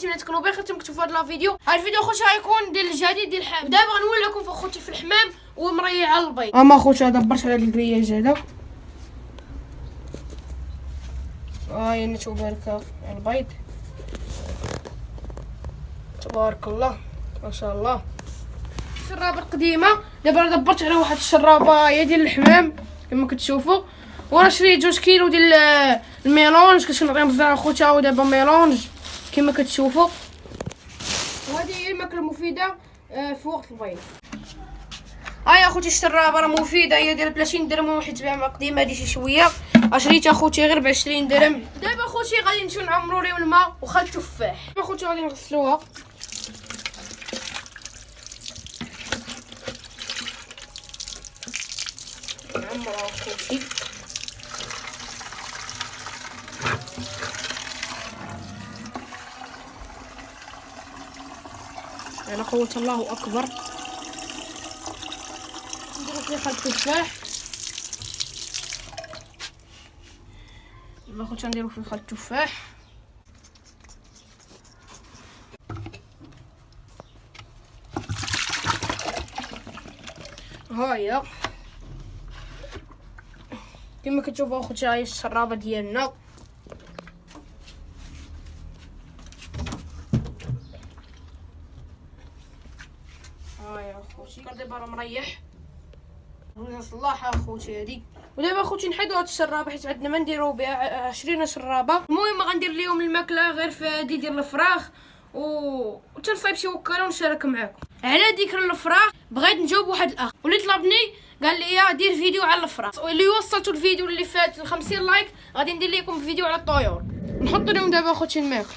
نتمنى تكونوا بخير. تمكتبوا في هذا الفيديو. هذا الفيديو اخوتي غيكون ديال الجديد ديال الحمام. دابا غنولعكم في اخوتي في الحمام ومريع على البيض. اما اخوتي دبرت على الكرياج هذا. هاي نتوبارك على البيض. تبارك الله ما شاء الله. الشرابه القديمه دابا دبرت على واحد الشرابه هي ديال الحمام كما كتشوفوا. وراه شريت 2 كيلو ديال الميلونج كنت كنعطيهم بزاف اخوتها. ودابا ميلونج كما كتشوفوا. وهذه هي الماكله المفيده في وقت البيض. هاي اخوتي الشرابه راه مفيده هي ديال 30 درهم حيت بها قديمه هذه شي شويه. شريتها اخوتي غير ب 20 درهم. دابا اخوتي غادي نمشيو نعمروا ليهم الماء وخل التفاح. اخوتي غادي نغسلوها. نعمرها اخوتي. لا قوة الله اكبر. نديرو فيه خل التفاح. يلا اخوتي نديرو فيه خل التفاح. هاهي كما كتشوفوا اخوتي هاي الشرابه ديالنا. هاي اخوتي دابا راه مريح نصلحها اخوتي هادي. ودابا اخوتي نحيدو هاد الشرابه حيت عندنا ما نديرو بها 20 شرابه. المهم غندير ليهم الماكله غير في هادي ديال الفراخ وتنصايب شي وكاله ونشارك معكم. على ذكر الفراخ بغيت نجاوب واحد الاخ واللي طلبني قال لي دير فيديو على الفراخ. واللي وصلتوا الفيديو اللي فات ل 50 لايك غادي ندير لكم فيديو على الطيور. نحط لهم دابا اخوتي الماكله.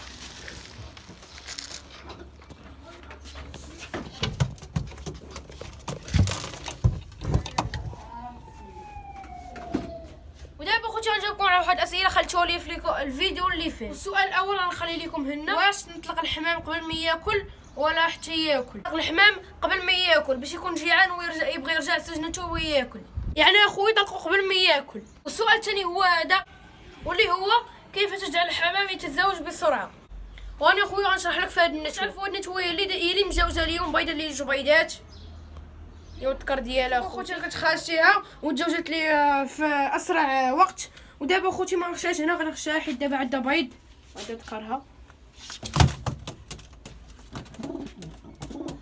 ودابا اخوتي غنجاوبكم على واحد الاسئله خليتوها لي في الفيديو اللي فات. السؤال الاول غنخلي لكم هنا: واش نطلق الحمام قبل ما ياكل ولا حتى ياكل؟ الحمام قبل ما ياكل باش يكون جيعان ويرجع يبغي يرجع لسجنته وياكل. يعني اخويا طلقوا قبل ما ياكل. والسؤال الثاني هو هذا واللي هو: كيف تجعل الحمام يتزوج بسرعه؟ وانا اخويا غنشرح لك في هذا النت. تعرفوا هاد النت هو اللي مزوجه اليوم بيضه اللي جوج بيضات يا الذكر ديالها اخوتي كتخاشيها وتزوجت لي في اسرع وقت. ودابا اخوتي ما نخشاش هنا غنخشاها حيت دابا عندها بيض غادي نذكرها.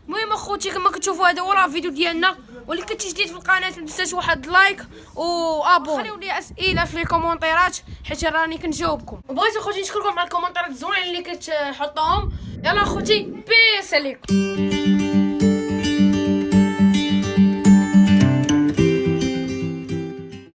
المهم اخوتي كما كتشوفوا هذا هو الفيديو ديالنا. واللي كنتي جديد في القناه ما تنساش واحد لايك وابون. خليو لي اسئله في الكومونتيرات حيت راني كنجاوبكم. وبغيت اخوتي نشكركم على الكومونتيرات الزوينين اللي كتحطوهم. يلا اخوتي بيس عليكم.